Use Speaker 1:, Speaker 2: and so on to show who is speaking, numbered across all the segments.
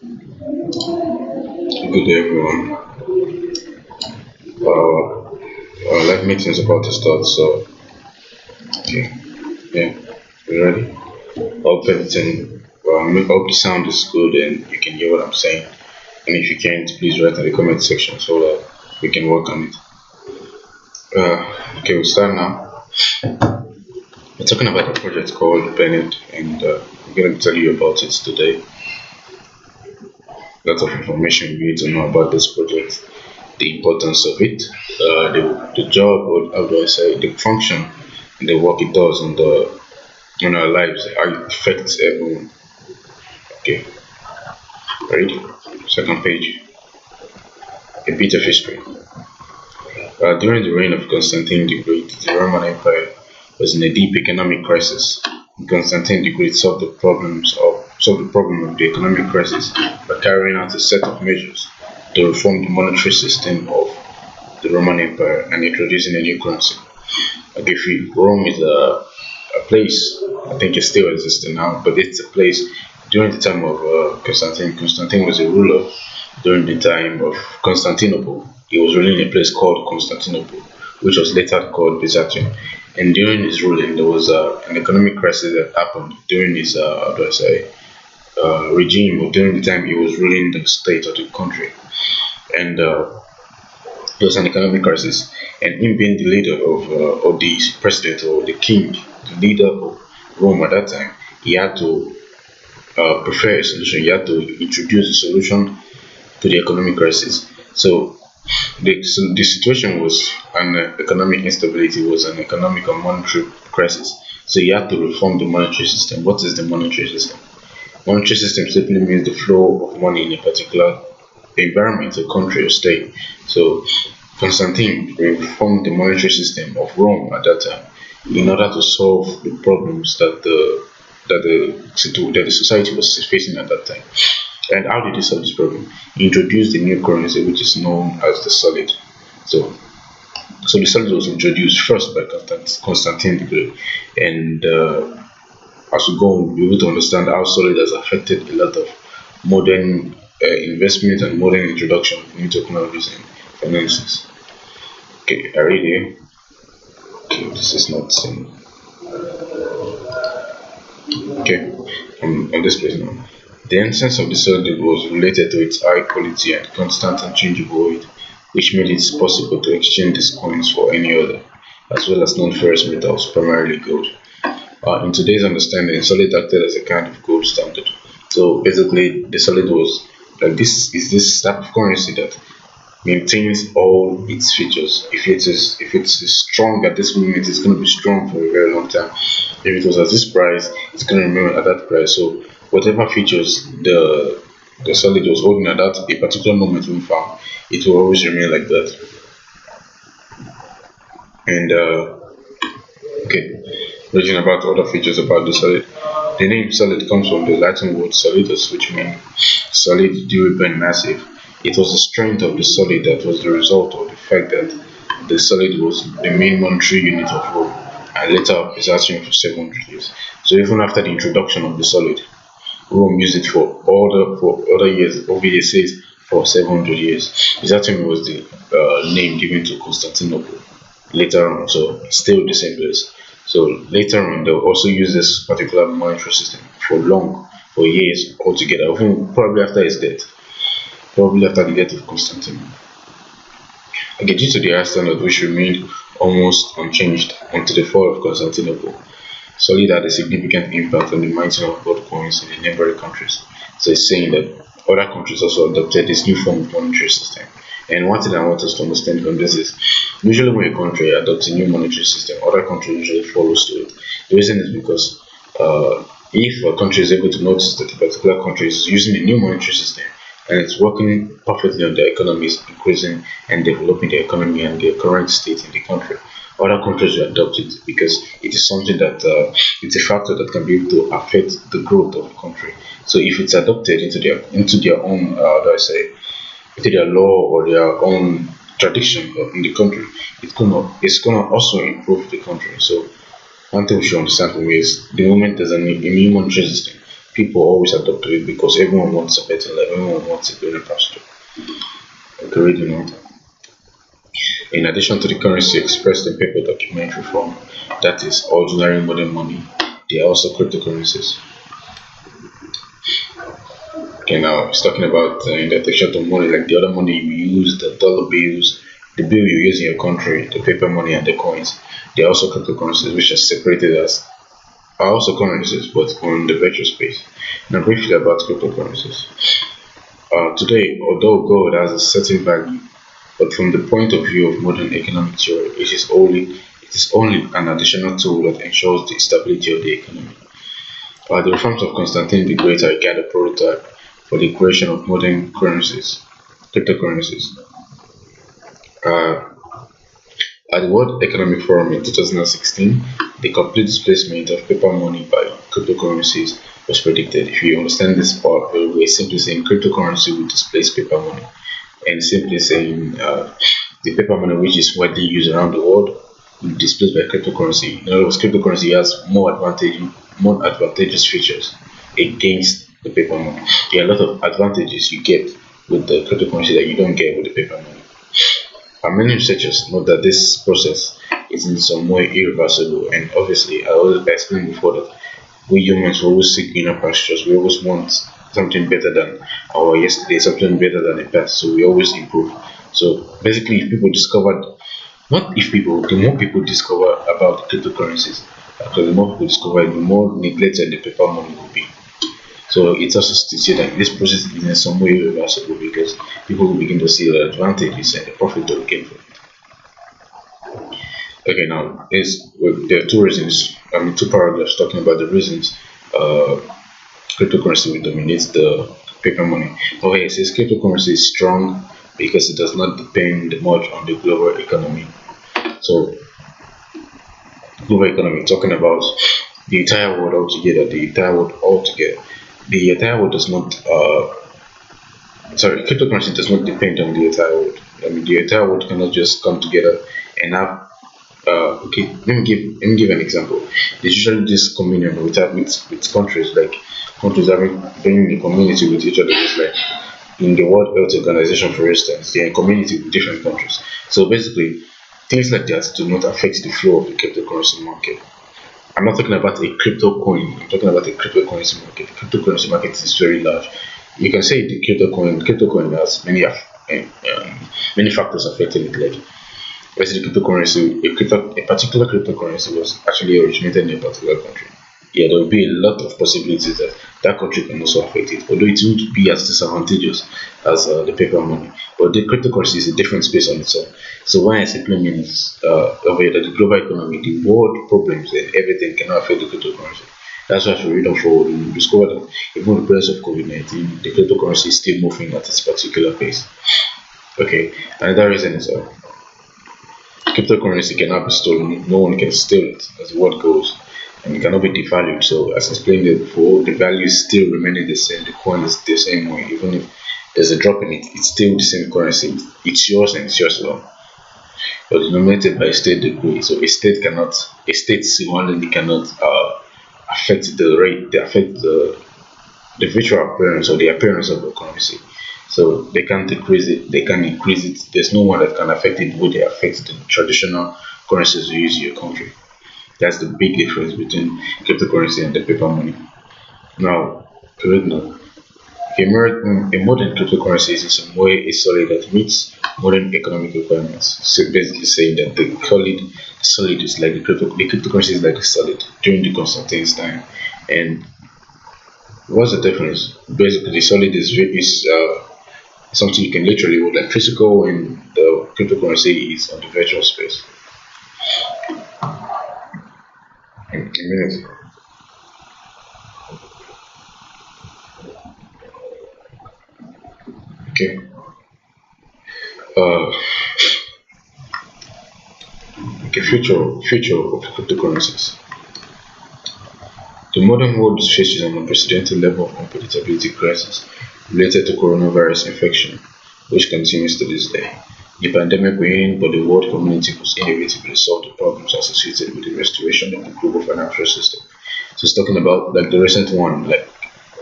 Speaker 1: Good day, everyone. Live meeting is about to start, so okay, yeah, you ready? Hope everything. Hope the sound is good and you can hear what I'm saying. And if you can't, please write in the comment section so that we can work on it. Okay, we start now. We're talking about a project called Bennett, and I'm going to tell you about it today. A lot of information you need to know about this project, the importance of it, the job, or how do I say, the function, and the work it does on our lives, how it affects everyone. Okay, read second page. A bit of history. During the reign of Constantine the Great, the Roman Empire was in a deep economic crisis. Constantine the Great solved the problem of the economic crisis by carrying out a set of measures to reform the monetary system of the Roman Empire and introducing a new currency. Okay, Rome is a place, I think it's still existing now, but it's a place during the time of Constantine. Constantine was a ruler during the time of Constantinople. He was ruling a place called Constantinople, which was later called Byzantium. And during his ruling, there was an economic crisis that happened during his, how do I say, regime, or during the time he was ruling the state or the country. And there was an economic crisis. And him being the leader or the president or the king, the leader of Rome at that time, he had to prefer a solution. He had to introduce a solution to the economic crisis. So the situation was an economic instability, was an economic and monetary crisis. So you have to reform the monetary system. What is the monetary system? Monetary system simply means the flow of money in a particular environment, a country or state. So Constantine reformed the monetary system of Rome at that time in order to solve the problems that the society was facing at that time. And how did he solve this problem? He introduced a new currency which is known as the solid. So, so the solid was introduced first by Constantine the Great, and as we go, we'll be able to understand how solid has affected a lot of modern investment and modern introduction of new technologies and finances. Okay, I read here. Okay, this is not same. Okay, on this place now. The essence of the solid was related to its high quality and constant and changeable weight, which made it possible to exchange these coins for any other, as well as non-ferrous metals, primarily gold. In today's understanding, solid acted as a kind of gold standard. So basically, the solid was like this type of currency that maintains all its features. If it is strong at this moment, it's going to be strong for a very long time. If it was at this price, it's going to remain at that price. So whatever features the solid was holding at that a particular moment we found, it will always remain like that. And okay, reading about other features about the solid. The name solid comes from the Latin word solidus, which means solid, durable, and massive. It was the strength of the solid that was the result of the fact that the solid was the main monetary unit of Rome and later of Byzantium for 700 years. So even after the introduction of the solid, Rome used it for other years. Over says for 700 years. Byzantium was the name given to Constantinople later on, so still the same place. So later on, they'll also use this particular monetary system for years altogether, even probably after his death, probably after the death of Constantine. Okay, due to the high standard which remained almost unchanged until the fall of Constantinople, solid had a significant impact on the minting of gold coins in the neighboring countries. So it's saying that other countries also adopted this new form of monetary system. And one thing I want us to understand from this is, usually when a country adopts a new monetary system, other countries usually follow to it. The reason is because if a country is able to notice that a particular country is using a new monetary system and it's working perfectly on their economies, increasing and developing the economy and the current state in the country, other countries will adopt it because it is something that it's a factor that can be able to affect the growth of the country. So if it's adopted into their own, how do I say, into their law or their own tradition in the country, it's gonna also improve the country. So one thing we should understand from me is the moment there's a new monetary system, people always adopt to it because everyone wants a better life, everyone wants a greener pasture. Agreed, you know. In addition to the currency expressed in paper documentary form, that is ordinary modern money, there are also cryptocurrencies. Okay, now it's talking about in the addition to money, like the other money you use, the dollar bills, the bill you use in your country, the paper money and the coins. There are also cryptocurrencies which are separated as are also currencies but on the virtual space. Now briefly about cryptocurrencies. Today, although gold has a certain value, but from the point of view of modern economic theory, it is only an additional tool that ensures the stability of the economy. The reforms of Constantine the Great are a prototype for the creation of modern cryptocurrencies. Uh, at the World Economic Forum in 2016, the complete displacement of paper money by cryptocurrencies was predicted. If you understand this part, we're simply saying cryptocurrency will displace paper money, and simply saying the paper money which is widely used around the world will be displaced by cryptocurrency. In other words, cryptocurrency has more advantageous features against the paper money. There are a lot of advantages you get with the cryptocurrency that you don't get with the paper money. Many researchers note that this process is in some way irreversible, and obviously, I always explained before that we humans always seek greener pastures. We always want something better than our yesterday, something better than the past. So we always improve. So basically, if people discovered, not if people, the more people discover about cryptocurrencies, because the more people discover it, the more neglected the paper money will be. So it's also to say that this process is in some way irreversible because people will begin to see the advantages and the profit that we get from it. Okay, now there are two reasons. Two paragraphs talking about the reasons cryptocurrency will dominate the paper money. Okay, it says cryptocurrency is strong because it does not depend much on the global economy. So, global economy, talking about the entire world altogether, the entire world does not. Cryptocurrency does not depend on the entire world. I mean, the entire world cannot just come together and have okay, let me give an example. There's usually this communion with countries, like countries having being in community with each other. It's like in the World Health Organization, for instance, they're in community with different countries. So basically, things like that do not affect the flow of the cryptocurrency market. I'm not talking about a crypto coin. I'm talking about a cryptocurrency market. The cryptocurrency market is very large. You can say the crypto coin has many factors affecting it. Like basically, a particular cryptocurrency was actually originated in a particular country. Yeah, there will be a lot of possibilities that that country can also affect it, although it won't be as disadvantageous as the paper money. But the cryptocurrency is a different space on its own. So when I simply means over here that the global economy, the world problems and everything cannot affect the cryptocurrency. That's why if we read on forward, we discover that even in the presence of COVID-19, the cryptocurrency is still moving at its particular pace. Okay, another reason is cryptocurrency cannot be stolen. No one can steal it, as the word goes, and it cannot be devalued. So, as explained before, the value is still remaining the same. The coin is the same way, even if there's a drop in it, it's still the same currency. It's yours and it's yours alone. But denominated by state degree, so a state singularly cannot affect the rate, they affect the virtual appearance or the appearance of the currency. So they can't decrease it, they can increase it. There's no one that can affect it would they affect the traditional currencies you use in your country. That's the big difference between cryptocurrency and the paper money. Now, correct now. A modern cryptocurrency is in some way a solid that meets modern economic requirements. So basically saying that the solid is like the cryptocurrency is like a solid during the Constantine's time. And what's the difference? Basically, the solid is something you can literally hold, like physical, and the cryptocurrency is on the virtual space. A minute. Okay. Uh, okay. Future of cryptocurrencies. The modern world faces an unprecedented level of unpredictability crisis related to coronavirus infection, which continues to this day. The pandemic began, but the world community was inevitably solve the problems associated with the restoration of the global financial system. So it's talking about like the recent one, like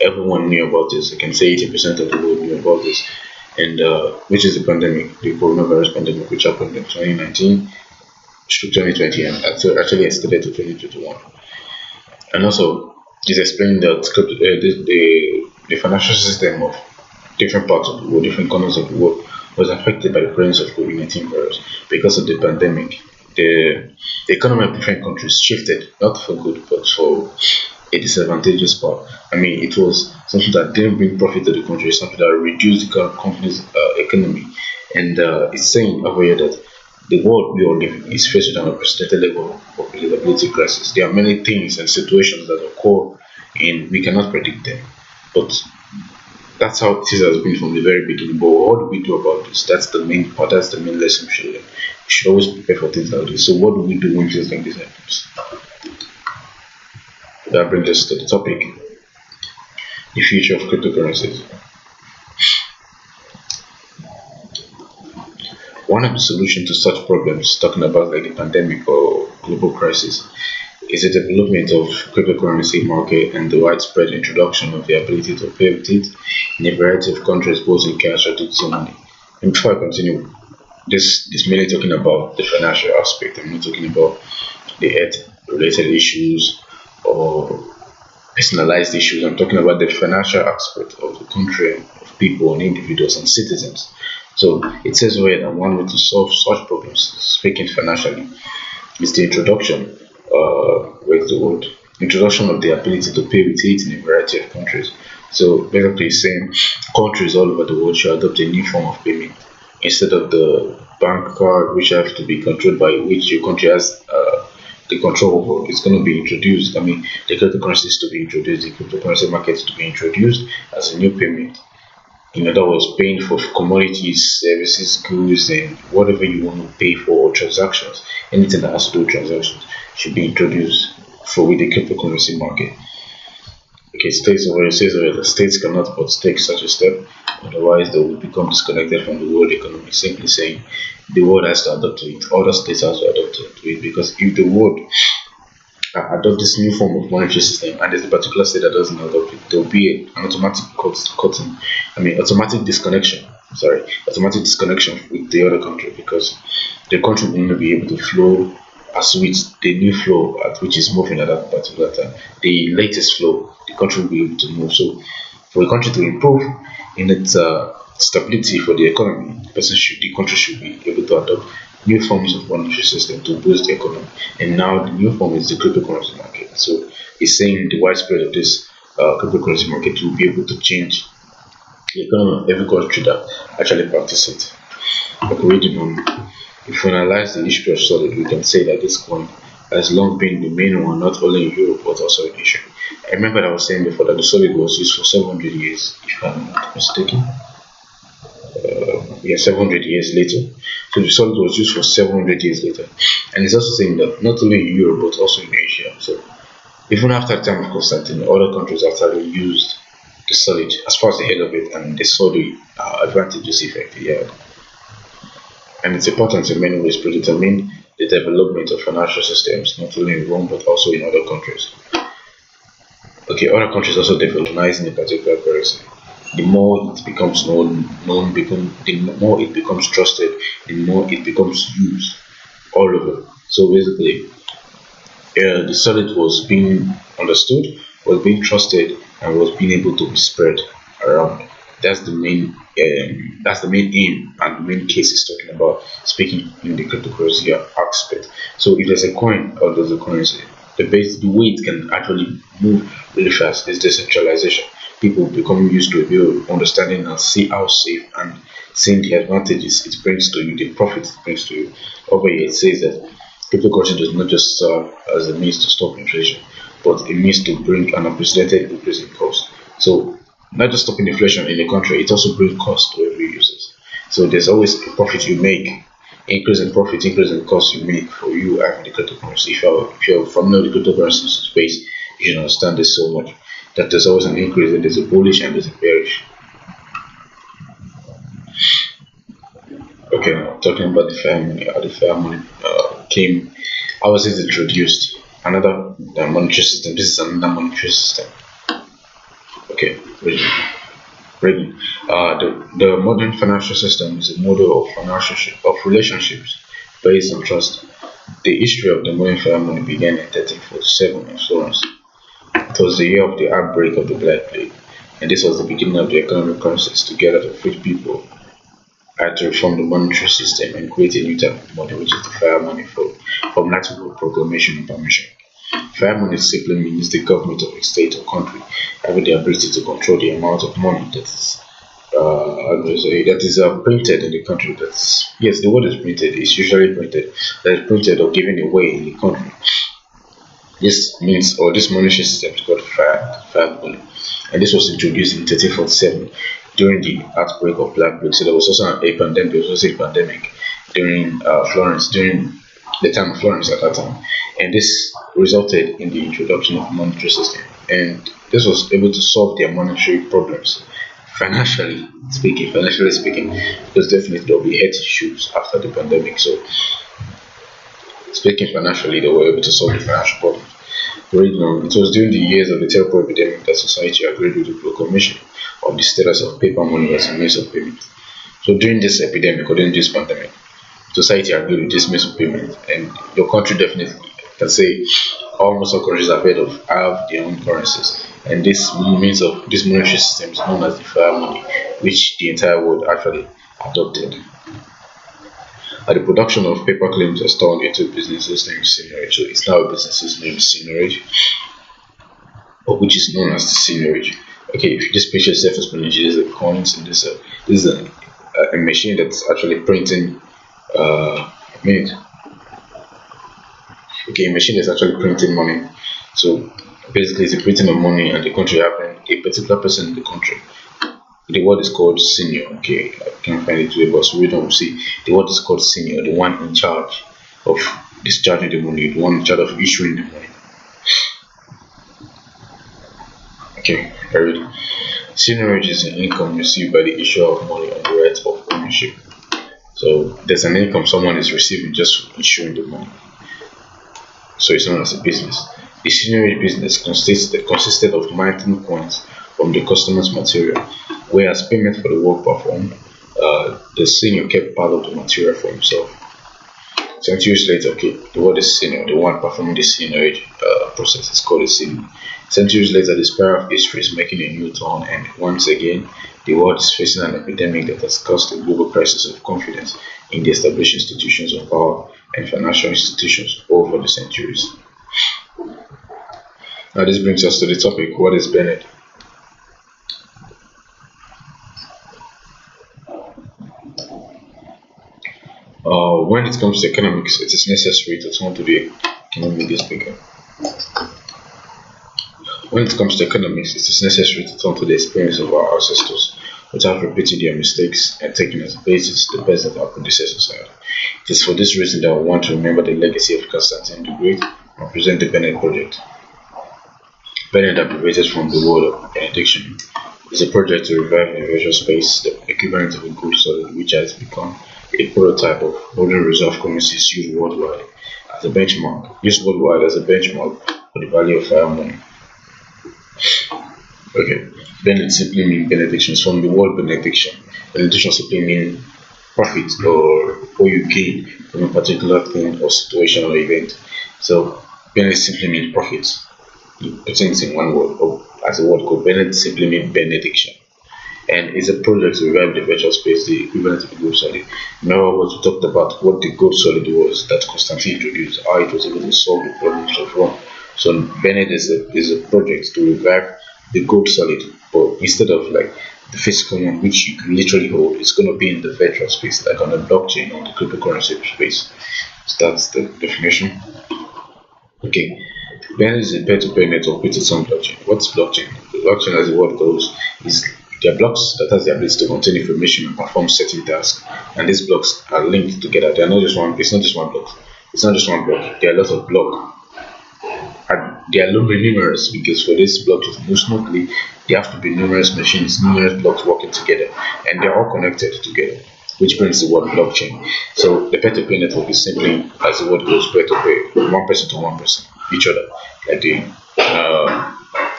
Speaker 1: everyone knew about this. I can say 80% of the world knew about this, and which is the pandemic, the coronavirus pandemic, which happened in 2019 to 2020, and actually extended to 2021. And also, it's explaining that the financial system of different parts of the world, different corners of the world, was affected by the presence of COVID-19 virus because of the pandemic. The economy of different countries shifted, not for good, but for a disadvantageous part. I mean, it was something that didn't bring profit to the country, something that reduced the company's economy. And it's saying over here that the world we all live in is faced with an unprecedented level of reliability crisis. There are many things and situations that occur, and we cannot predict them. But that's how this has been from the very beginning. But what do we do about this? That's the main part. That's the main lesson we should learn. We should always prepare for things like this. So what do we do when things like this happens? That brings us to the topic: the future of cryptocurrencies. One of the solutions to such problems, talking about like the pandemic or global crisis, is the development of cryptocurrency market and the widespread introduction of the ability to pay with it in a variety of countries, both in cash or digital money. And before I continue, this is mainly talking about the financial aspect. I'm not talking about the health related issues or personalized issues. I'm talking about the financial aspect of the country, of people and individuals and citizens. So it says where that one way to solve such problems, speaking financially, is the introduction, where's the word? Introduction of the ability to pay with it in a variety of countries. So basically saying countries all over the world should adopt a new form of payment instead of the bank card, which have to be controlled by which your country has the control over. It's going to be introduced. I mean, the cryptocurrency is to be introduced, the cryptocurrency market is to be introduced as a new payment. In other words, paying for commodities, services, goods, and whatever you want to pay for transactions, anything that has to do with transactions should be introduced for with the cryptocurrency market. Okay, states over it says that the states cannot but take such a step, otherwise they will become disconnected from the world economy. Simply saying the world has to adapt to it, other states have to adapt to it, because if the world adopt this new form of monetary system and there's a particular state that doesn't adopt it, there will be an automatic cutting, automatic disconnection. Sorry, automatic disconnection with the other country, because the country will not be able to flow as which the new flow at which is moving at that particular time, the latest flow, the country will be able to move. So, for a country to improve in its stability for the economy, the country should be able to adopt new forms of monetary system to boost the economy. And now the new form is the cryptocurrency market. So it's saying the widespread of this cryptocurrency market will be able to change the economy of every country that actually practice it. Like reading on, if we analyze the history of Solid, we can say that this coin has long been the main one, not only in Europe but also in Asia. I remember that I was saying before that the Solid was used for 700 years, if I'm not mistaken. Yeah, 700 years later. So the Solid was used for 700 years later. And it's also saying that not only in Europe but also in Asia. So even after the time of Constantine, other countries actually used the Solid as far as the head of it, and they saw the advantages effect it had. And it's important in many ways to determine the development of financial systems, not only in Rome but also in other countries. Okay, other countries also develop recognizing a particular currency. The more it becomes the more it becomes trusted, the more it becomes used all over. So basically, the solid was being understood, was being trusted, and was being able to be spread around. That's the main aim and the main case is talking about, speaking in the cryptocurrency aspect. So if there's a coin or there's a currency, the way it can actually move really fast is decentralization. People become used to it, understanding and see how safe and seeing the advantages it brings to you, the profit it brings to you. Over here it says that cryptocurrency does not just serve as a means to stop inflation, but a means to bring an unprecedented increase in cost. So not just stopping inflation in the country, it also brings cost to every user. So there's always a profit you make, increase in profit, increase in cost you make for you and the cryptocurrency. If you're familiar with the cryptocurrency space, you should understand this so much that there's always an increase and there's a bullish and there's a bearish. Okay, now talking about the fair money, how the fair money came, how was it introduced? Another monetary system. This is another monetary system. Okay, Okay, reading. The modern financial system is a model of of relationships based on trust. The history of the modern family began in 1347 in Florence. It was the year of the outbreak of the Black Plague, and this was the beginning of the economic crisis. Together, the rich people had to reform the monetary system and create a new type of money, which is the fire money from national proclamation and permission. Fire money simply means the government of a state or country having the ability to control the amount of money that is printed in the country. That's yes, the word is printed. It's usually printed. That is printed or given away in the country. This means, or this monetary system is called fire money, and this was introduced in 1347 during the outbreak of Black Plague. So there was also a pandemic. There was also a pandemic during Florence, during the time of Florence at that time, and this resulted in the introduction of monetary system, and this was able to solve their monetary problems financially speaking, because definitely there will be health issues after the pandemic. So speaking financially, they were able to solve the financial problem. It was during the years of the terrible epidemic that society agreed with the proclamation of the status of paper money as a means of payment. So during this epidemic or during this pandemic, society agreed with this means of payment, and your country definitely can say almost all countries have their own currencies, and this monetary system is known as the fire money, which the entire world actually adopted. The production of paper claims is turned into businesses named seigniorage. So it's now a businesses named seigniorage, or which is known as the seigniorage. Okay, if you just picture self-explanatory, there's a coins, and this is a machine that's actually printing. A minute. Okay, a machine that's actually printing money. So basically, it's a printing of money, and the country having a particular person in the country. The word is called senior. Okay, I can't find it today, but so we don't see the word is called senior, the one in charge of discharging the money, the one in charge of issuing the money. Okay, very good. Seniorage is an income received by the issuer of money on the right of ownership. So there's an income someone is receiving just for issuing the money. So it's known as a business. The seniorage business consisted of minting coins from the customer's material, whereas payment for the work performed, the senior kept part of the material for himself. Centuries later, okay, the word is senior, the one performing the seniorage process is called a senior. Centuries later, the spiral of history is making a new turn, and once again, the world is facing an epidemic that has caused a global crisis of confidence in the established institutions of power and financial institutions over the centuries. Now, this brings us to the topic: what is Bennett? When it comes to economics, it is necessary to turn to the. Can I make this bigger? When it comes to economics, it is necessary to turn to the experience of our ancestors without repeating their mistakes and taking as basis the best that our predecessors had. It is for this reason that we want to remember the legacy of Constantine the Great and present the Bennett project. Bennett, abbreviated from the word of benediction, is a project to revive the virtual space, the equivalent of a gold solid, which has become a prototype of modern reserve currencies used worldwide as a benchmark for the value of fiat money. Okay, Bennett simply means benedictions. From the word benediction, benediction simply means profit or what you gain from a particular thing or situation or event. So Bennett simply means profit. You put it in one word, or as a word called Bennett simply means benediction. And it's a project to revive the virtual space, the equivalent of the gold solid. Remember what we talked about, what the gold solid was that Constantine introduced, how it was able to solve the problems of Rome. So Bennett is a project to revive the gold solid, but instead of like the physical one which you can literally hold, it's going to be in the virtual space, like on the blockchain, on the cryptocurrency space. So that's the definition. Okay, Bennett is a peer-to-peer network with its own blockchain. What's blockchain? The blockchain, as the word goes, is there are blocks that has the ability to contain information and perform certain tasks, and these blocks are linked together. They are not just one. It's not just one block. It's not just one block. There are a lot of blocks. And they are numerous because for this block to move smoothly, there have to be numerous machines, numerous blocks working together, and they are all connected together, which brings the word blockchain. So the peer-to-peer network is simply, as the word goes, peer-to-peer, one person to one person, each other, like the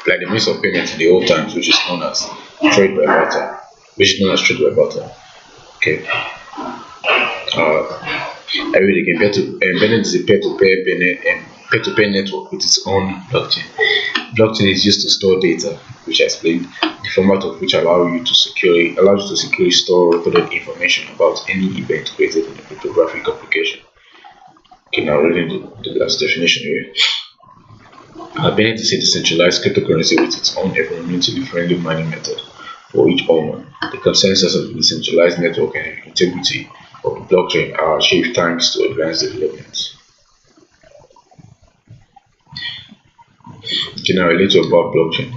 Speaker 1: like the means of payment in the old times, which is known as trade by barter, which is known as trade by barter. Okay. I read again. Bennett is a peer-to-peer network with its own blockchain. Blockchain is used to store data, which I explained, the format of which allows you to securely store recorded information about any event created in a cryptographic application. Okay, now reading the last definition here. Bennett is a decentralized cryptocurrency with its own environmentally friendly mining method for each owner. The consensus of the decentralized network and integrity of the blockchain are achieved thanks to advanced developments. Okay, now relate to about blockchain.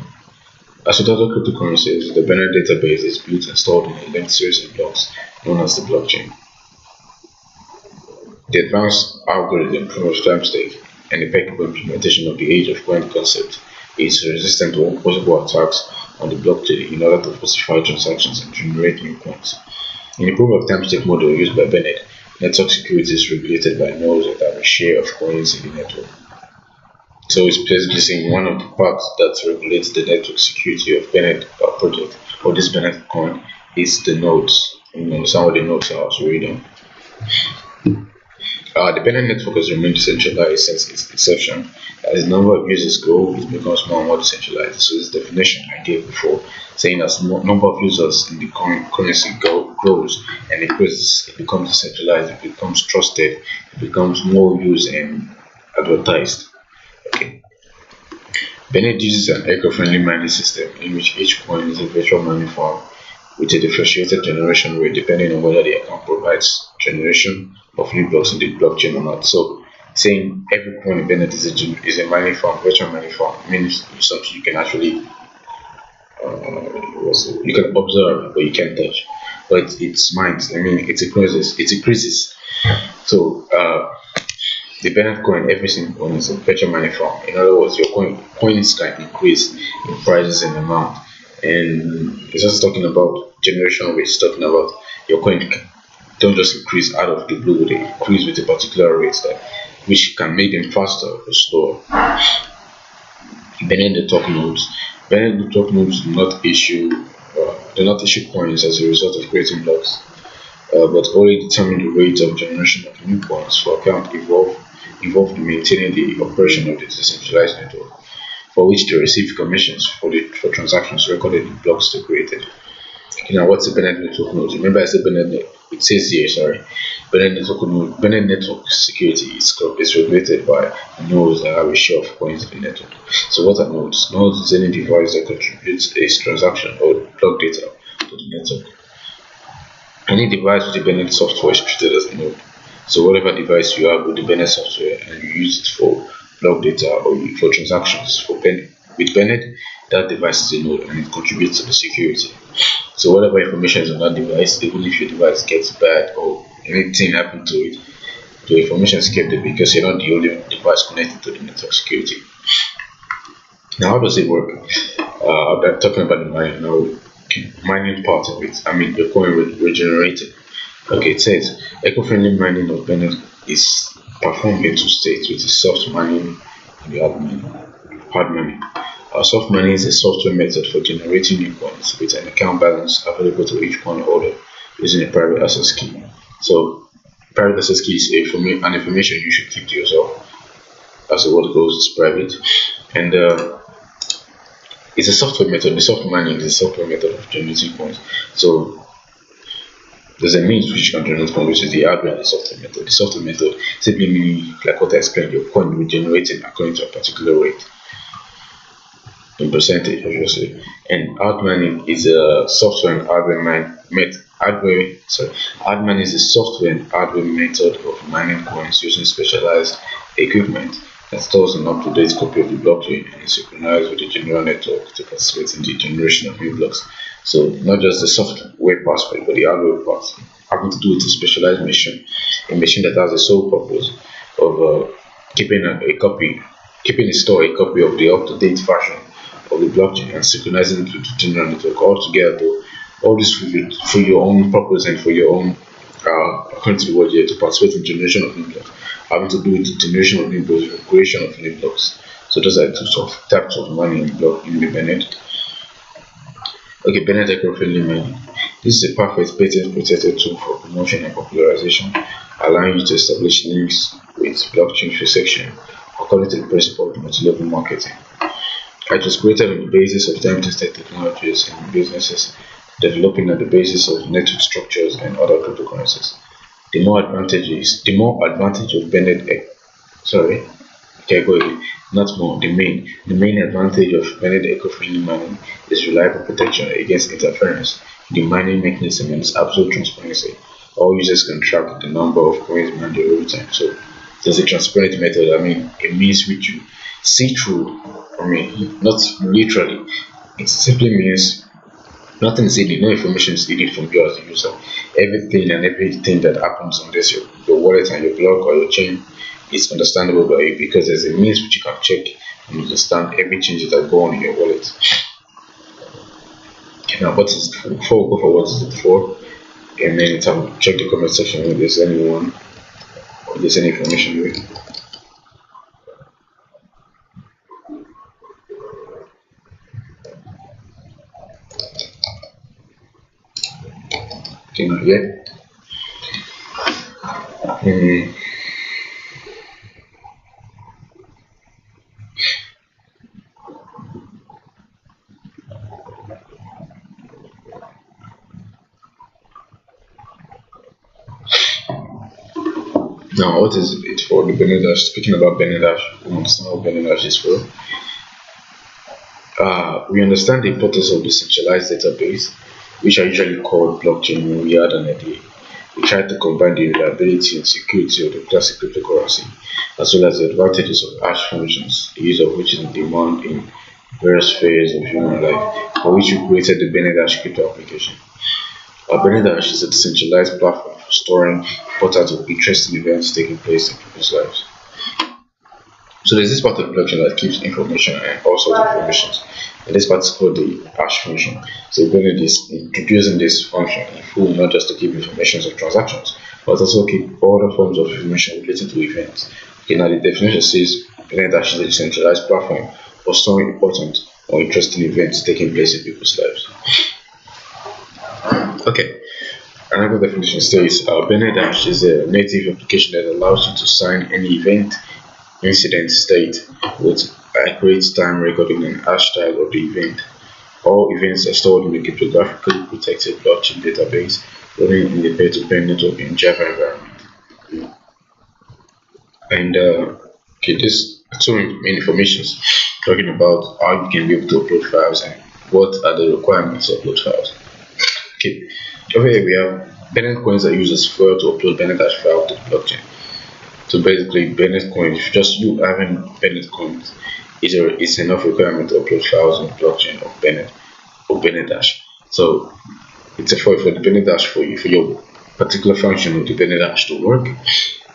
Speaker 1: As with other cryptocurrencies, the Bennett database is built and stored in a linked series of blocks known as the blockchain. The advanced algorithm proof-of-timestake and impeccable implementation of the age of coin concept is resistant to all possible attacks on the blockchain in order to falsify transactions and generate new coins. In the proof-of-timestake model used by Bennett, network security is regulated by nodes that have a share of coins in the network. So it's basically saying one of the parts that regulates the network security of Bennett project or this Bennett coin is the nodes. You understand what the nodes are, so read them. The Bennett network has remained decentralized since its inception. As the number of users grow, it becomes more and more decentralized. So this definition I gave before, saying as the number of users in the currency grows and increases, it becomes decentralized, it becomes trusted, it becomes more used and advertised. Okay. Bennett uses an eco-friendly mining system in which each coin is a virtual mining farm with a differentiated generation rate depending on whether the account provides generation of new blocks in the blockchain or not. So saying every coin in Bennett is a mining farm, virtual mining farm, means something you can actually you can observe but you can't touch. But it's mines. I mean it increases. So the Bennett coin, every single one is a virtual mining farm. In other words, your coins can increase in prices and amount. And it's also talking about generation rate. It's talking about your coin don't just increase out of the blue, they increase with a particular rate which can make them faster to store. Bennett network nodes. Bennett network nodes do not issue coins as a result of creating blocks, but only determine the rate of generation of new coins for account involved in maintaining the operation of the decentralized network, for which they receive commissions for transactions recorded in blocks they created. Okay, now what's the Bennett network node? Remember I said it says here, sorry, Bennett network security is regulated by nodes that have a share of coins in the network. So what are nodes? Nodes is any device that contributes a transaction or block data to the network. Any device with the Bennett software is treated as a node. So whatever device you have with the Bennett software and you use it for block data or for transactions with Bennett, that device is a node and it contributes to the security. So whatever information is on that device, even if your device gets bad or anything happens to it, the information is kept there because you're not the only device connected to the network security. Now how does it work? I'm talking about the mining now. Mining part of it. I mean the coin regenerated. Okay, it says eco-friendly mining of Bennett is performed in two states, with the soft mining and the hard mining. Soft mining is a software method for generating new coins with an account balance available to each coin holder using a private access key. So private access key is an information you should keep to yourself. As the word goes, it's private. And it's a software method. The soft mining is a software method of generating coins. So there's a means which you can generate coins, which is the hardware and the software method. The software method simply meaning, like what I explained, your coin will be generated according to a particular rate in percentage, obviously. And hard mining is a software and hardware hard mining is a software and hardware method of mining coins using specialized equipment that stores an up-to-date copy of the blockchain and is synchronized with the general network to participate in the generation of new blocks. So not just the software part, but the hardware part, having to do with a specialized machine, a machine that has the sole purpose of keeping a copy of the up-to-date version of the blockchain and synchronizing it with the general network altogether. All this for your own purpose and for your own according to the word here, to participate in generation of new blocks, having to do with the generation of new blocks, the creation of new blocks. So those are two sort of types of money in block in the Bennett. Okay, Bennett eco-friendly money. This is a perfect patent protected tool for promotion and popularization, allowing you to establish links with blockchain transaction according to the principle of multi-level marketing. It was created on the basis of time-tested technologies and businesses developing on the basis of network structures and other cryptocurrencies. The more advantage of sorry, okay, go ahead. Not more, the main advantage of Bennett eco-friendly mining is reliable protection against interference. The mining mechanism and its absolute transparency. All users can track the number of coins mined over time. So there's a transparent method. I mean, it means which you see through. I mean, not literally. It simply means nothing is hidden, no information is hidden from you as a user. Everything and everything that happens on this your wallet and your block or your chain is understandable by you because there's a means which you can check and understand every change that go on in your wallet. Okay, now what is it for? Before we go for what is it for, and then check the comment section if there's anyone or there's any information with. Okay, not yet. Now, what is it for? The Benedash. Speaking about Benedash, we understand what Benedash is for. We understand the importance of decentralized database, which are usually called blockchain when we had an idea. We try to combine the reliability and security of the classic cryptocurrency, as well as the advantages of hash functions, the use of which is in demand in various phases of human life, for which we created the Benedash crypto application. Benedash is a decentralized platform for storing important or interesting events taking place in people's lives. So there's this part of the blockchain that keeps information and all sorts of information. And this part is called the hash function. So Bennett is introducing this function in full, not just to keep information of transactions, but also keep other forms of information related to events. Okay, now the definition says Benedash is a decentralized platform for storing important or interesting events taking place in people's lives. Okay, another definition says Benedash is a native application that allows you to sign any event, incident, state with accurate time recording and hash tag of the event. All events are stored in a cryptographically protected blockchain database running in the peer-to-peer network in Java environment. And okay, this two main informations talking about how you can be able to upload files and what are the requirements to upload files. Okay, over here we have Bennett coins are used as fuel to upload Benedash file to the blockchain. So basically, Bennett coins, just you having Bennett coins is enough requirement to upload files on the blockchain of Bennett or Benedash. So it's a for the Benedash for your particular function of the Benedash to work.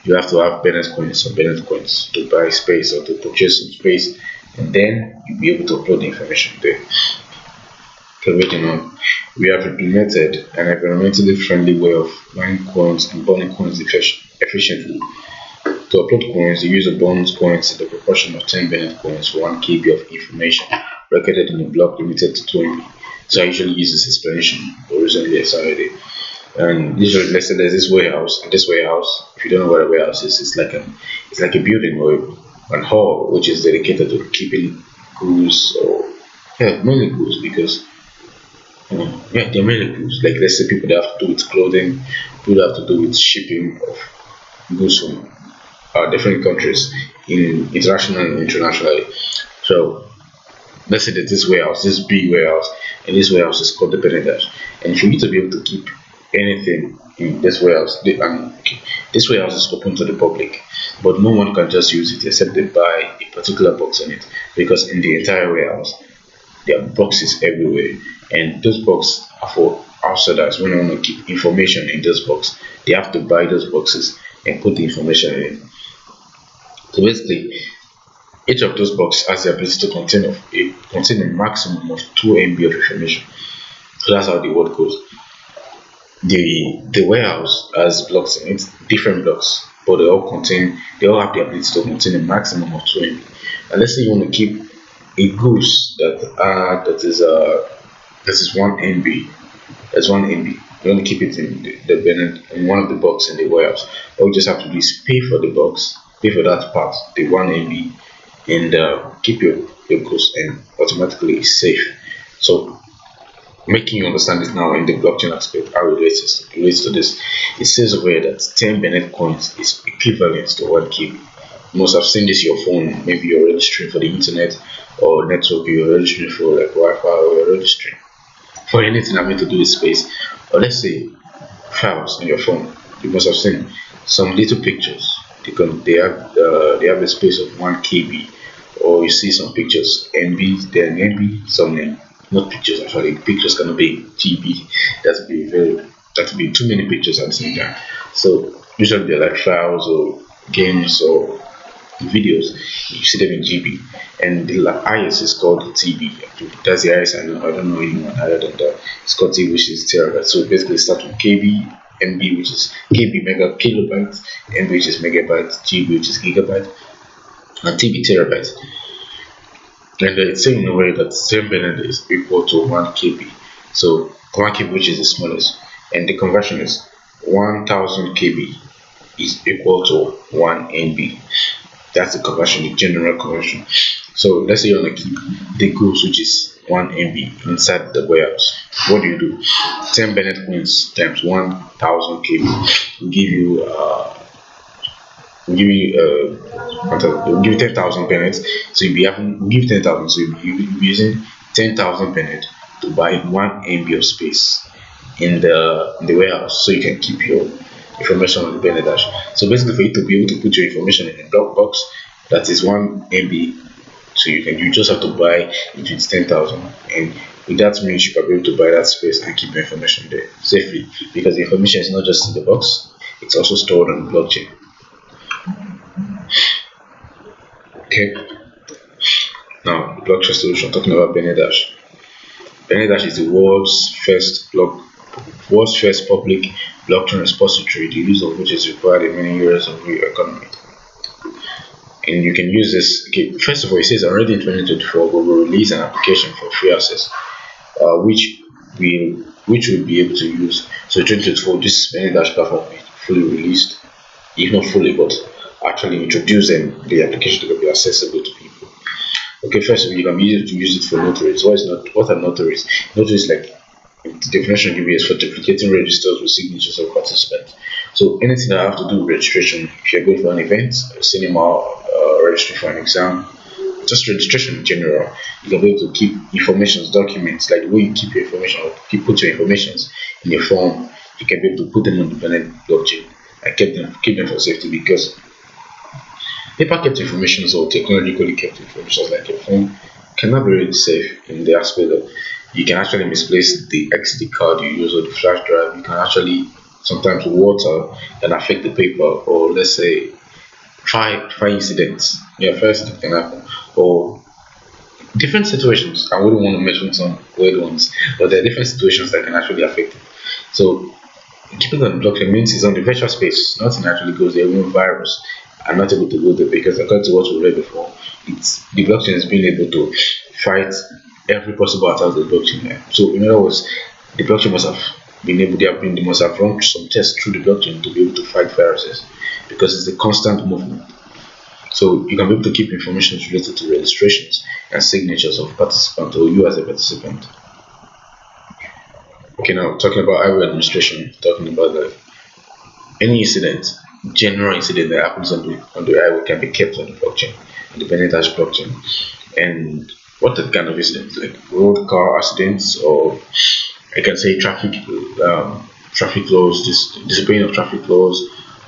Speaker 1: You have to have Bennett coins or Bennett coins to buy space or to purchase some space, and then you'll be able to upload the information there. Waiting on, we have implemented an environmentally friendly way of mining coins and burning coins efficiently. To upload coins, the user burns coins in the proportion of 10 Bennett coins for 1 KB of information recorded in a block limited to 2 MB. So I usually use this explanation, but recently I started it. And usually, let's say there's this warehouse. And this warehouse, if you don't know what a warehouse is, it's like a building or an hall which is dedicated to keeping goods or mainly goods because they're mainly goods. Like let's say people that have to do with clothing, people that have to do with shipping of goods from different countries in international and internationally. So let's say that this warehouse, this big warehouse, and this warehouse is called the Benedash. And for you to be able to keep anything in this warehouse, this warehouse is open to the public, but no one can just use it except they buy a particular box on it, because in the entire warehouse there are boxes everywhere, and those boxes are for outsiders. When they want to keep information in those boxes, they have to buy those boxes and put the information in. So basically, each of those boxes has the ability to contain a maximum of 2 MB of information. So that's how the word goes. The warehouse has blocks in it, different blocks, but they all have the ability to contain a maximum of 2 MB. And let's say you want to keep a goose that is 1 MB. That's 1 MB. You want to keep it in the Bennett in one of the box in the warehouse. All you just have to do is pay for the box, pay for that part, the 1 MB, and keep your goose, and automatically it's safe. So making you understand this now in the blockchain aspect, how it relates to this. It says over here that 10 Bennett coins is equivalent to 1 KB. You must have seen this on your phone. Maybe you're registering for the internet or network, you're registering for like Wi-Fi, or you're registering for anything having to do with space. Or let's say files on your phone. You must have seen some little pictures. They have a space of 1 KB, or you see some pictures MB, they're in MB, some in not pictures actually. Pictures cannot be GB. That would be too many pictures at the same time. So usually they're like files or games or videos. You see them in GB, and the highest is called TB. That's the highest I know. I don't know anyone higher than that. It's called TB, which is terabyte. So basically, it starts with KB, MB, which is KB mega kilobyte, MB, which is megabyte, GB, which is gigabyte, and TB terabyte. And it's saying in a way that 10 Bennett is equal to 1 KB. So 1 KB, which is the smallest, and the conversion is 1000 KB is equal to 1 MB. That's the conversion, the general conversion. So let's say you want to keep the goose, which is 1 MB, inside the warehouse. What do? 10 Bennett coins times 1000 KB will give you will give you 10,000 Bennett. So you'll be having give 10,000. So you'll be using 10,000 Bennett to buy 1 MB of space in the warehouse, so you can keep your information on the Bennett Dash. So basically, for you to be able to put your information in a block box that is 1 MB, so you just have to buy it with 10,000, and with that means you can be able to buy that space and keep your information there safely, because the information is not just in the box, it's also stored on the blockchain. Okay. Now, the blockchain solution, talking about Bennett Dash. Bennett Dash is the world's first public blockchain repository, the use of which is required in many areas of the economy. And you can use this. Okay, first of all, it says already in 2024 we will release an application for free access, which we'll be able to use. So 2024, this Bennett Dash platform will be fully released, if not fully, but actually introduce the application to be accessible to people. Okay, first of all, you can use it for notaries. What are notaries? Notaries, like the definition given is for duplicating registers with signatures of participants. So anything that have to do with registration, if you're going for an event, a cinema, registering for an exam, just registration in general, you can be able to keep information, documents, like the way you keep your information, or put your information in your phone, you can be able to put them on the Bennett blockchain and keep them for safety, because paper kept information or technologically kept information like your phone cannot be really safe, in the aspect that you can actually misplace the XD card you use or the flash drive. You can actually sometimes water can affect the paper, or let's say fire incidents. Yeah, fire incident can happen, or different situations. I wouldn't want to mention some weird ones, but there are different situations that can actually affect it. So keeping on the blockchain means it's on the virtual space. Nothing actually goes there. Even virus are not able to go there, because according to what we read before, it's the blockchain is being able to fight every possible attack of the blockchain. So in other words, the blockchain must have they must have run some tests through the blockchain to be able to fight viruses, because it's a constant movement. So you can be able to keep information related to registrations and signatures of participants, or you as a participant. Okay, now talking about highway administration, talking about any incident, general incident that happens on the highway can be kept on the blockchain, on the Bennett Dash blockchain. And what the kind of incidents, like road car accidents, or I can say traffic laws, disobeying of traffic laws,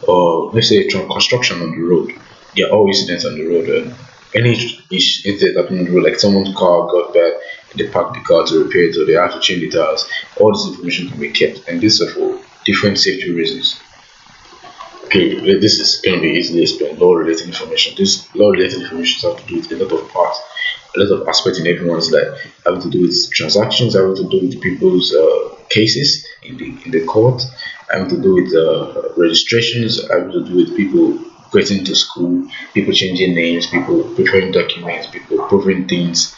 Speaker 1: or let's say construction on the road. They are all incidents on the road. Any incident happening on the road, like someone's car got bad, and they parked the car to repair it, or they have to change the tires. All this information can be kept, and this is for different safety reasons. Okay, this is going to be easily explained. Law-related information. This law-related information has to do with a lot of parts, a lot of aspects in everyone's life, having to do with transactions, having to do with people's cases in the court, having to do with registrations, having to do with people getting to school, people changing names, people preparing documents, people proving things,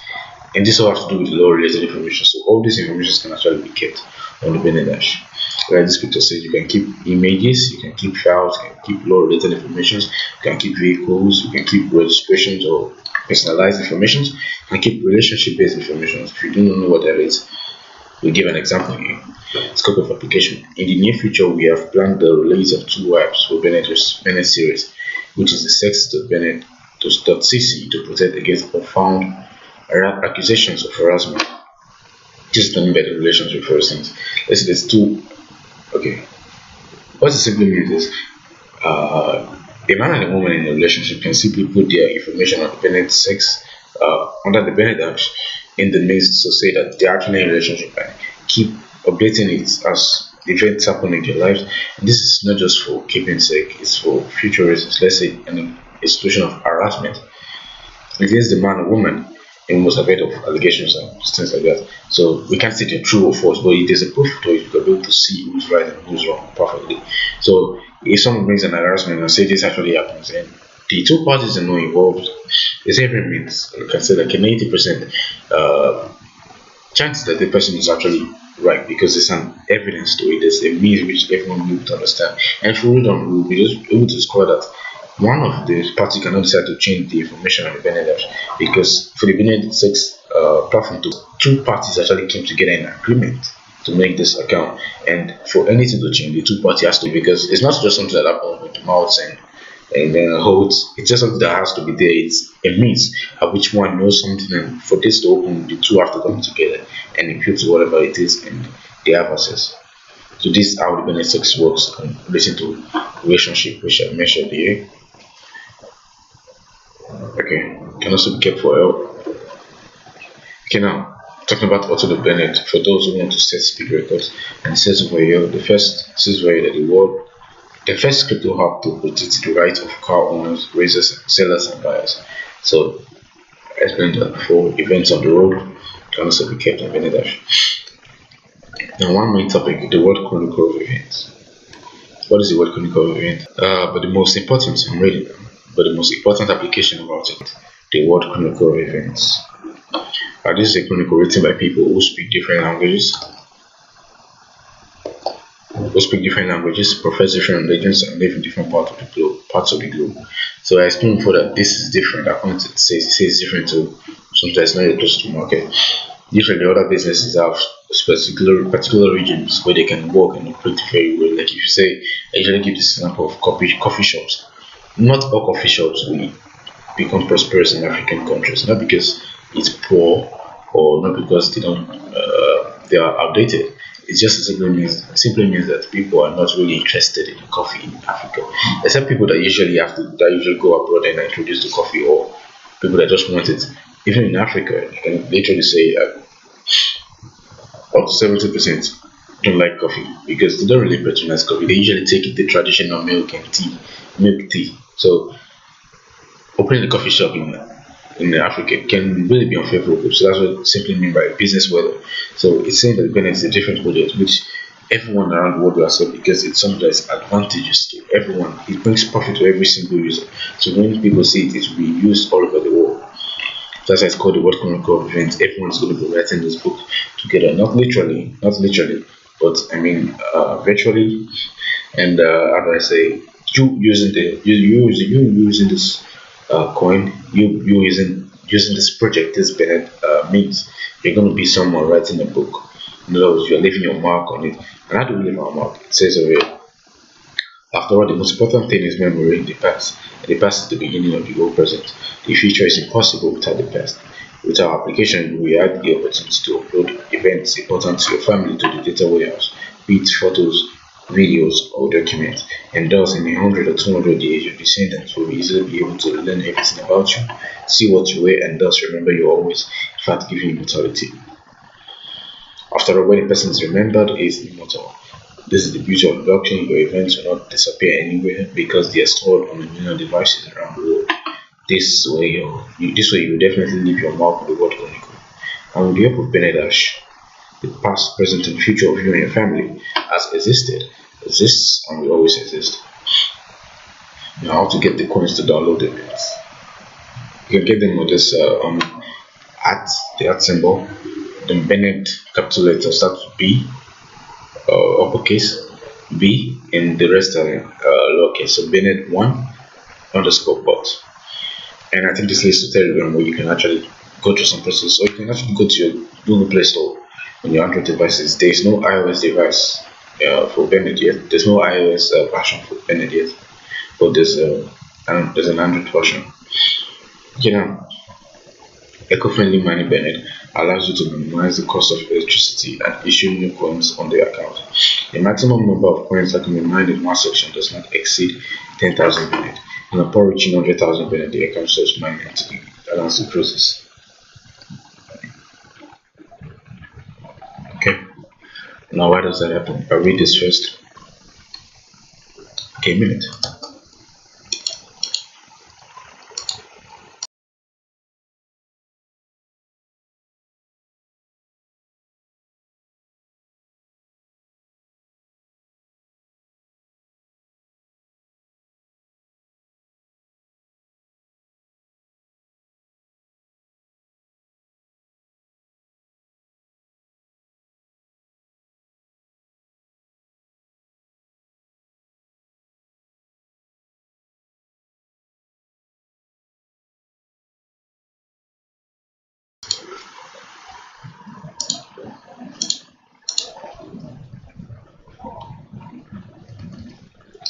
Speaker 1: and this all has to do with law related information. So all these information can actually be kept on the Benet Dash. Like this picture says, you can keep images, you can keep files, you can keep law related information, you can keep vehicles, you can keep registrations or personalized information, you can keep relationship based information. If you do not know what that is, we'll give an example here. Scope of application. In the near future, we have planned the release of two wipes for Benet series, which is the sex.benet.cc to protect against profound accusations of harassment. This is done by the relationship first things. Let's say there's two. Okay, what it simply means is a man and a woman in a relationship can simply put their information on the Benet sex under the Benet Act in the midst to say that they're actually in a relationship and keep updating it as events happen in their lives. And this is not just for keeping sake, it's for future reasons. Let's say a situation of harassment against the man or woman, and was a bit of allegations and things like that. So we can't say they're true or false, but if there's a proof to it, you can be able to see who's right and who's wrong perfectly. So if someone brings an harassment and say this actually happens, and the two parties are not involved, there's every means, you can say like a 90% chance that the person is actually right, because there's an evidence to it, there's a means which everyone will be able to understand. And if we read on, we'll be just able to discover that one of the parties cannot decide to change the information on the Benet Dash, because for the Benet sex platform, two parties actually came together in agreement to make this account, and for anything to change, the two parties has to, because it's not just something that happens with the mouths and then holds. It's just something that has to be there. It's a means at which one knows something, and for this to open, the two have to come together and impute whatever it is, and they have access. So this is how the Benet sex works in relation to relationship, which I mentioned here. Okay, can also be kept for help. Okay, now talking about auto the Benet for those who want to set speed records, and it says over here, the first says over here that the first crypto hub to protect the right of car owners, raisers, sellers, and buyers. So I explained that before. Events on the road can also be kept on Benet Dash. Now, one main topic, the word chronicle of events. What is the word chronicle of event? But the most important, I'm reading them, but the most important application about it, the word chronicle of events. This is a chronicle written by people who speak different languages, profess different religions, and live in different parts of the globe. So I explained before that this is different. According to it says different to sometimes not close to market. Usually other businesses have particular regions where they can work and operate very well. Like if you say, I usually give this example of coffee shops. Not all coffee shops will become prosperous in African countries, not because it's poor or not because they are outdated. It just simply means that people are not really interested in coffee in Africa. Except people that usually go abroad and introduce the coffee, or people that just want it. Even in Africa, you can literally say up to 70% don't like coffee because they don't really patronize coffee. They usually take the traditional milk tea. So opening a coffee shop in Africa can really be unfavorable. So that's what it simply mean by business weather. So it's saying that Benet is a different project which everyone around the world will accept because it's something that's advantageous to everyone. It brings profit to every single user. So when people see it, it will be used all over the world. That's why it's called the World Chronicle of Events. Everyone's going to be writing this book together, not literally, but I mean virtually. And how do I say? You using this coin, you using this project, this Benet means you're going to be someone writing a book. In other words, you're leaving your mark on it. And how do we leave our mark? It says over here. After all, the most important thing is memory in the past. And the past is the beginning of the whole present. The future is impossible without the past. With our application, we add the opportunity to upload events important to your family to the data warehouse, be it photos, videos, or documents. And thus, in 100 or 200 years, your descendants will easily be able to learn everything about you, see what you wear, and thus remember you always, in fact, giving immortality. After all, when a person is remembered, he is immortal. This is the beauty of blockchain. Your events will not disappear anywhere because they are stored on a million devices around the world. This way you will definitely leave your mark on the world chronicle. And with the help of Benet Dash, the past, present, and future of you and your family has exists, and will always exist. Now, how to get the coins to download them? You can get them with this at the at symbol, then Bennett capital letter starts with B, uppercase B, and the rest are lowercase. So Bennett 1 underscore bot. And I think this leads to Telegram, where you can actually go through some process, or you can actually go to your Google Play Store on your Android devices. There is no iOS device for Bennett yet. There's no iOS version for Bennett yet, but there's an Android version. You know, eco-friendly money Bennett allows you to minimize the cost of electricity and issue new coins on the account. The maximum number of coins that can be mined in one section does not exceed 10,000 Bennett. And upon reaching 100,000 Bennett, the account starts mining until it allows the process. Okay. Now, why does that happen? I'll read this first. Okay, a minute.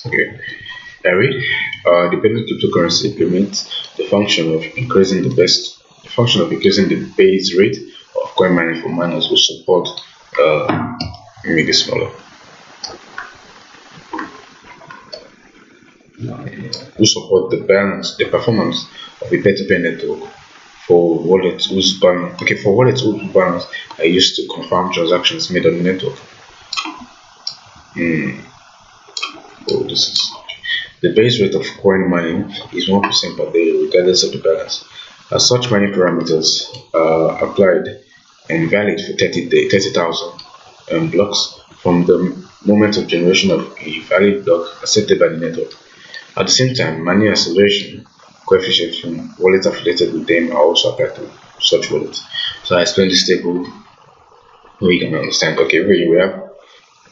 Speaker 1: Okay. I read. The Bennett cryptocurrency implements the function of increasing the base rate of coin mining for miners who support. Make it smaller. Who support the performance of a peer-to-peer network for wallets whose balance are used to confirm transactions made on the network. Oh, this is the base rate of coin mining is 1% per day, regardless of the balance. As such, mining parameters are applied and valid for 30,000 blocks from the moment of generation of a valid block accepted by the network. At the same time, mining acceleration coefficients from wallets affiliated with them are also applied to such wallets. So I explained this table where you can understand. Okay, here we have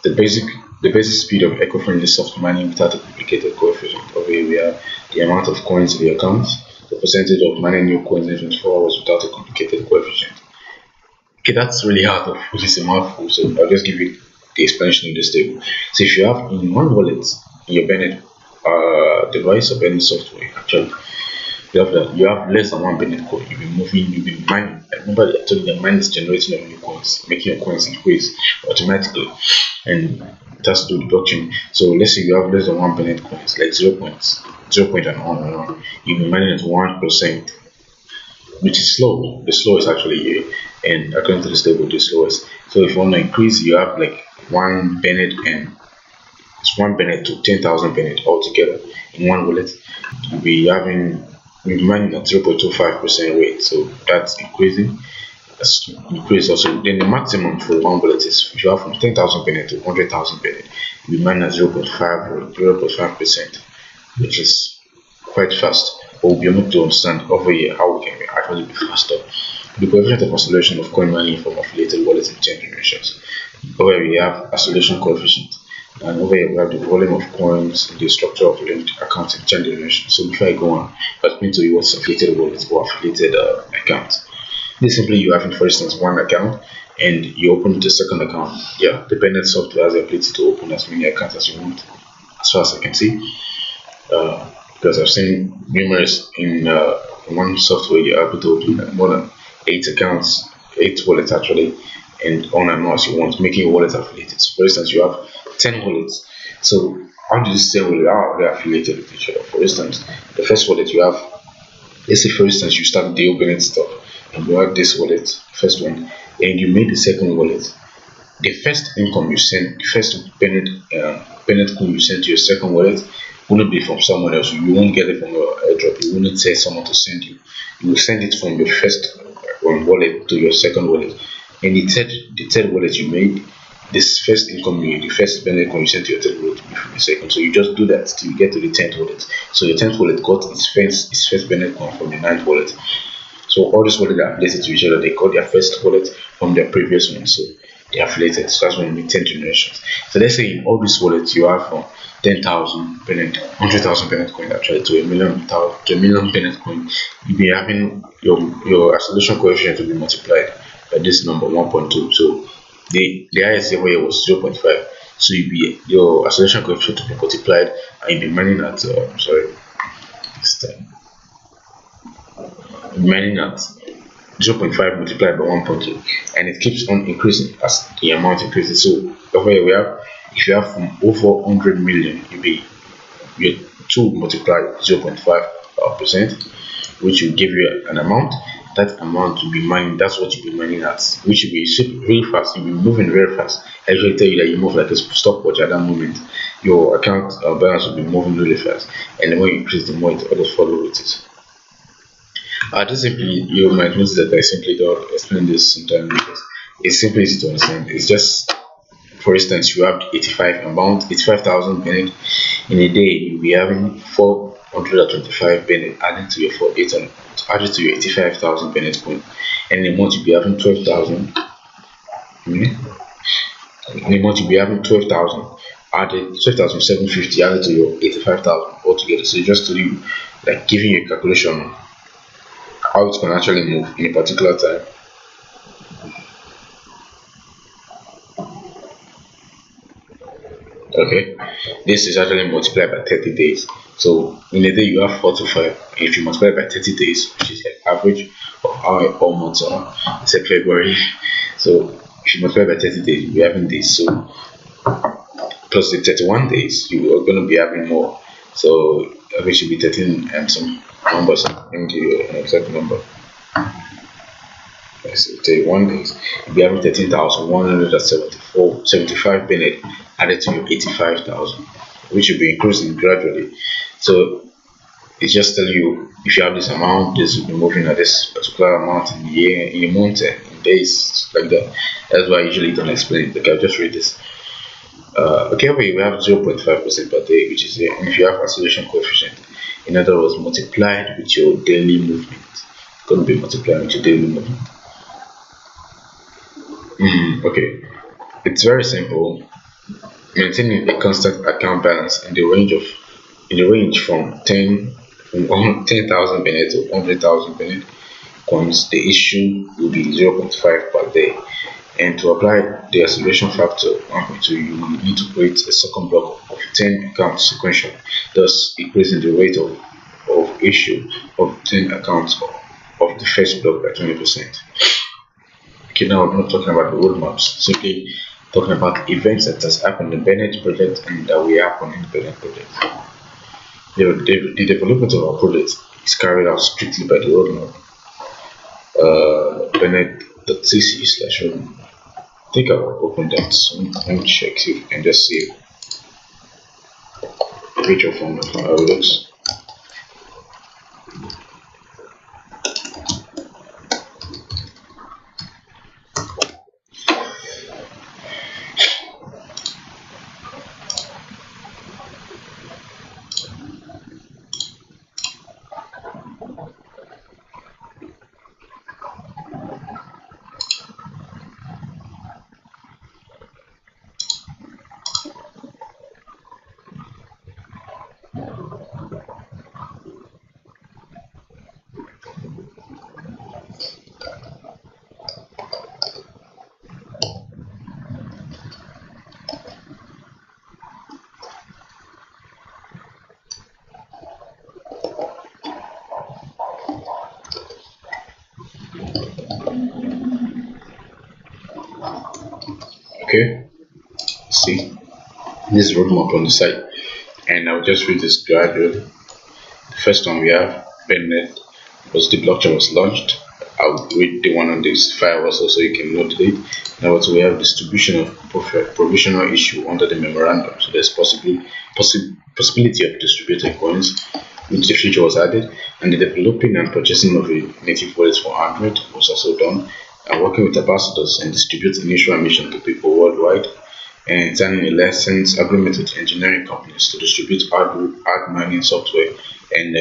Speaker 1: the basic speed of eco-friendly soft mining without a complicated coefficient. Over here we have the amount of coins in the account, the percentage of mining new coins in 24 hours without a complicated coefficient. Okay, that's really hard to put this in mouthful, so I'll just give you the explanation in this table. So if you have in one wallet in your Bennett device or Bennett software, actually you have less than one Bennett coin. You've been mining. Remember, I told you that mine is generating of new coins, making your coins increase automatically, and it has to do the blockchain. So let's say you have less than one Bennett coins, like 0 point and on and on. You've been mining at 1%, which is slow. The slowest actually here, and according to this table, the slowest. So if you want to increase, you have like 1 Bennett and it's 1 Bennett to 10,000 Bennett altogether in one wallet. You'll be mining at 0.25% rate, so that's increasing. That's increase also. Then the maximum for one wallet is if you have from 10,000 Bennett to 100,000 Bennett, you mine at 0.5 or 0.5%, which is quite fast. But we'll be able to understand over here how we can actually be faster. The coefficient of acceleration of coin mining from affiliated wallets in 10 generations. Over here we have acceleration coefficient, and over here we have the volume of coins in the structure of linked accounts in 10 generations. So before I go on, I'll explain to you what's affiliated wallets or affiliated accounts. This simply you have, for instance, one account and you open the second account. Yeah, the Bennett software has the ability to open as many accounts as you want, as far as I can see. Because I've seen numerous in one software you're able to open more than 8 accounts, 8 wallets actually, and on and on as you want, making your wallet affiliated. So for instance, you have 10 wallets. So how do you say how are they affiliated with each other? For instance, the first wallet you have, let's say for instance you start the Bennett stuff and you have this wallet, first one, and you made the second wallet. The first income you send, the first Bennett coin you send to your second wallet wouldn't be from someone else. You won't get it from your airdrop. You wouldn't tell someone to send you. You will send it from your first wallet to your second wallet. And the third wallet you made, this first income the first Bennett coin you sent to your third wallet a second. So you just do that till you get to the 10th wallet. So your 10th wallet got its first Bennett coin from the 9th wallet. So all these wallets are affiliated to each other. They got their first wallet from their previous one. So they are affiliated. So that's when you mean 10 generations. So let's say in all these wallets you have from 10,000 Bennett, 100,000 Bennett coin actually to a million Bennett coin. You'll be having your acceleration coefficient to be multiplied by this number 1.2. So the highest ever here was 0.5. So your acceleration coefficient to be multiplied, and you'll be mining at mining at 0.5 multiplied by 1.2, and it keeps on increasing as the amount increases. So over here we have, if you have from over 100 million, you 2 multiplied 0.5%, which will give you an amount. That amount will be mining. That's what you'll be mining at, which will be really fast. You'll be moving very fast. I usually tell you that you move like a stopwatch at that moment. Your account balance will be moving really fast, and the more you increase, the more it always follow with it. Just simply, you might notice that I simply don't explain this sometimes because it's simply easy to understand. It's just, for instance, you have 85,000 Bennett in a day. You'll be having 425 Bennett added to your 85,000 Bennett coin, and in a month you'll be having 12,000. In a month you'll be having 12,000 added, 12,750 added to your 85,000 altogether. So just to you, like giving you a calculation how it can actually move in a particular time. Okay, this is actually multiplied by 30 days. So in a day you have 4 to 5. If you multiply by 30 days, which is like average of how all months are, except February. So if you multiply by 30 days, you'll be having this. So plus the 31 days, you are going to be having more. So average should be 13 and some numbers. Let me give you an exact number. Let's see, 31 days, you'll be having 13,175 Bennett added to your 85,000, which will be increasing gradually. So it's just telling you, if you have this amount, this will be moving at this particular amount in a year, in a month, in days, like that. That's why I usually don't explain it. Like, I'll just read this. Okay, over here we have 0.5% per day, which is there. And if you have acceleration coefficient, in other words, multiplied with your daily movement, it's going to be multiplied with your daily movement. Okay, it's very simple. Maintaining a constant account balance in the range from 10,000 Bennett to 100,000 Bennett coins, the issue will be 0.5 per day. And to apply the acceleration factor 1.2, you will need to create a second block of 10 accounts sequentially, thus increasing the rate of issue of 10 accounts of the first block by 20%. Okay, now I'm not talking about the roadmaps, simply talking about events that has happened in the Bennett project and that will happen in the Bennett project. The development of our project is carried out strictly by the roadmap. Bennett.cc/roadmap. I think I'll open that soon. Let me check if you can just see a picture from how it looks. Okay, see this roadmap on the side, and I'll just read this gradually. The first one we have Bennett was the blockchain was launched. I'll read the one on this file also so you can note it. Now we have distribution of provisional issue under the memorandum. So there's possibility of distributed coins, which the feature was added, and the developing and purchasing of a native wallet for Android was also done, and working with ambassadors and distribute initial emission to people worldwide. and signing a license agreement with engineering companies to distribute hard mining software and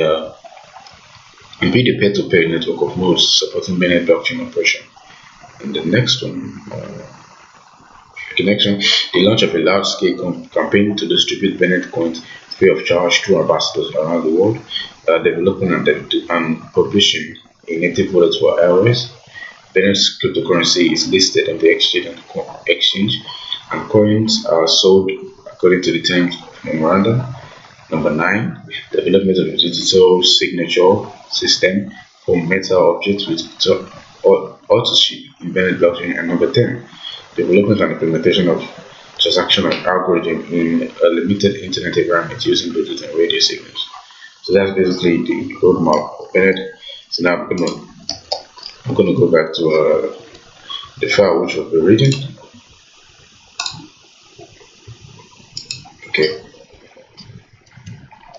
Speaker 1: build a peer-to-peer network of nodes supporting Bennett blockchain operation. And the next one, connection, the launch of a large-scale campaign to distribute Bennett coins free of charge through ambassadors around the world, developing and publishing a native wallet for iOS. Bennett's cryptocurrency is listed on the exchange and coins are sold according to the terms of memorandum. Number 9, development of a digital signature system for metal objects with authorship in Bennett blockchain. And number 10, development and implementation of transactional algorithm in a limited internet environment using Bluetooth and radio signals. So that's basically the roadmap of Bennett. So now I'm gonna go back to the file which we'll be reading. Okay.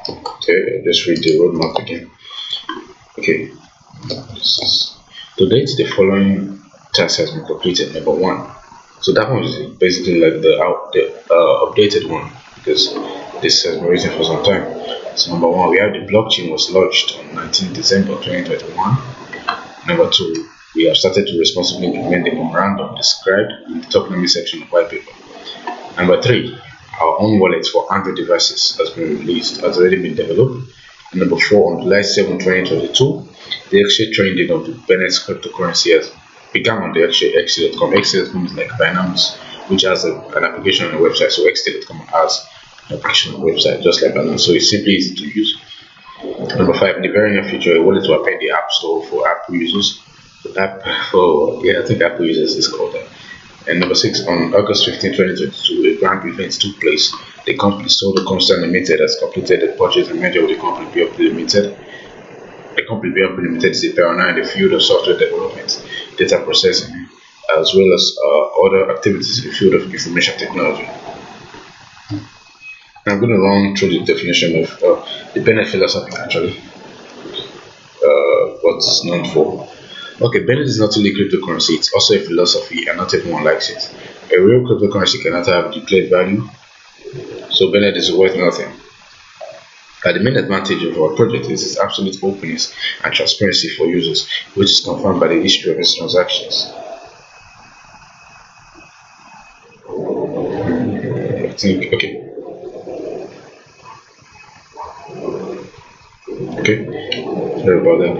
Speaker 1: Okay, let's read the roadmap again. Okay. To date, the following task has been completed. Number 1. So that one is basically like the updated one because this has been written for some time. So number 1, we have the blockchain was launched on 19 December 2021. Number 2, we have started to responsibly implement the memorandum described in the tokenomics section of white paper. Number 3, our own wallet for Android devices has already been developed. And number 4, on July 7, 2022, the exchange trading of the Bennett's cryptocurrency has began on the XT.com. XT.com is like Binance, which has an application on the website. So XT.com has an application on the website, just like Binance. So it's simply easy to use. Number 5, in the very near future, a wallet will appear in the App Store for Apple users. I think Apple users is called that. And number 6, on August 15, 2022, a grand event took place. The company Soldo Constant Limited has completed the purchase and merger with the company BLP Limited. The company BLP Limited is a pioneer in the field of software development, data processing, as well as other activities in the field of information technology. I'm going to run through the definition of the Bennett philosophy, actually, what it's known for. Okay, Bennett is not only cryptocurrency, it's also a philosophy, and not everyone likes it. A real cryptocurrency cannot have declared value, so Bennett is worth nothing. The main advantage of our project is its absolute openness and transparency for users, which is confirmed by the history of its transactions. Sorry about that.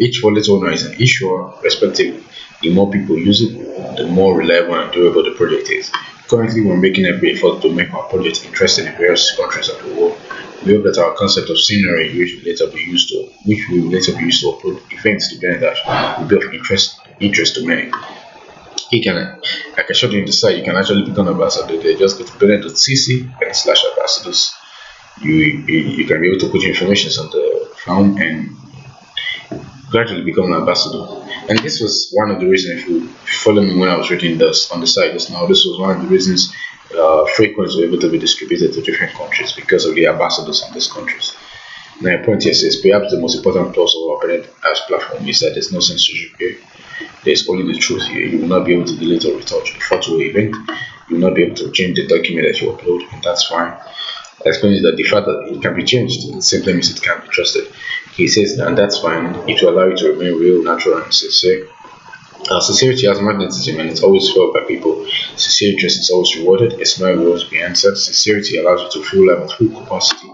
Speaker 1: Each wallet owner is an issuer, respectively. The more people use it, the more reliable and durable the project is. Currently, we're making every effort to make our project interesting in various countries of the world. We hope that our concept of scenery, which we later be used to upload events to Bennett will be of interest to many. Like I showed you in the site, you can actually become an ambassador. They just go to bennett.cc/ambassadors. You can be able to put your information on the form and gradually become an ambassador. And this was one of the reasons, if you follow me when I was reading this on the site just now, this was one of the reasons free coins were able to be distributed to different countries because of the ambassadors in these countries. Now, your point here says perhaps the most important plus of our Bennett as platform is that there's no censorship here. There's only the truth here. You will not be able to delete or retouch a photo or event. You will not be able to change the document that you upload, and that's fine. I explained that the fact that it can be changed simply means it can be trusted. He says, and that's fine. It will allow you to remain real, natural, and sincere. Sincerity has magnetism and it's always felt by people. Sincere interest is always rewarded. A smile will always be answered. Sincerity allows you to feel life at full capacity,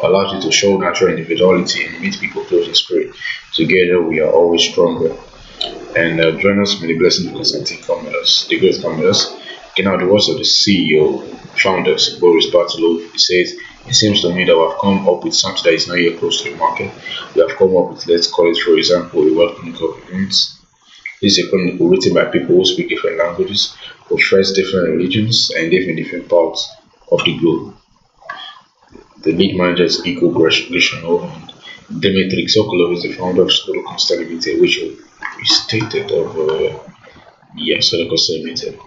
Speaker 1: allows you to show natural individuality and meet people close in spirit. Together we are always stronger. And join us, may the blessings of Constantine come with us, the grace come with us. Okay, now the words of the CEO, founders, Boris Bartolov, he says, it seems to me that we have come up with something that is not yet close to the market. We have come up with, let's call it, for example, a World Chronicle of Events. This is a chronicle written by people who speak different languages, who profess different religions, and live in different parts of the globe. The lead manager is Igor Grishanov, and Dmitry Sokolov is the founder of Soldo Constant LTD, which we stated of Soldo Constant LTD,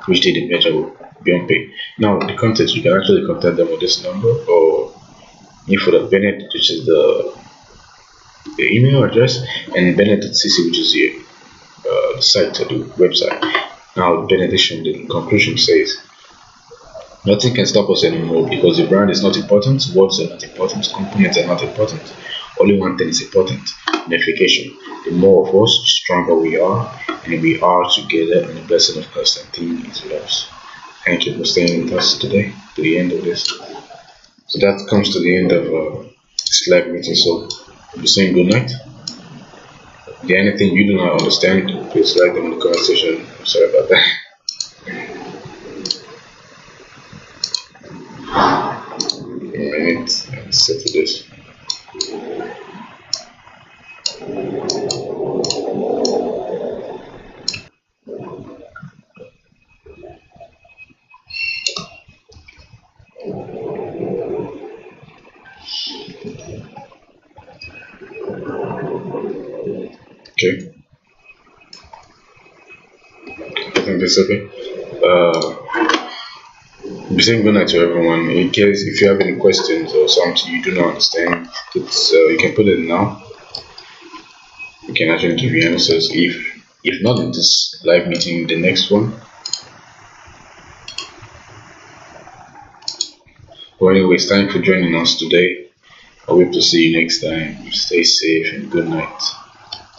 Speaker 1: which did the merger with BNP. Now, the content, you can actually contact them on this number or info.bennett, which is the email address, and bennett.cc, which is the site or the website. Now, the benediction, the conclusion says, Nothing can stop us anymore because the brand is not important, words are not important, components are not important. Only one thing is important: unification. The more of us, the stronger we are, and we are together, and the blessing of Constantine is with us. Thank you for staying with us today to the end of this. So that comes to the end of this live meeting. So we'll be saying good night. Is there anything you do not understand? Please write them in the comment section. I'm sorry about that. A minute. Let's settle this. Okay. I think that's okay. Be saying good night to everyone. In case if you have any questions or something you do not understand, you can put it now. We can actually give you answers. If not in this live meeting, the next one. Well, anyways, thanks for joining us today. I hope to see you next time. Stay safe and good night.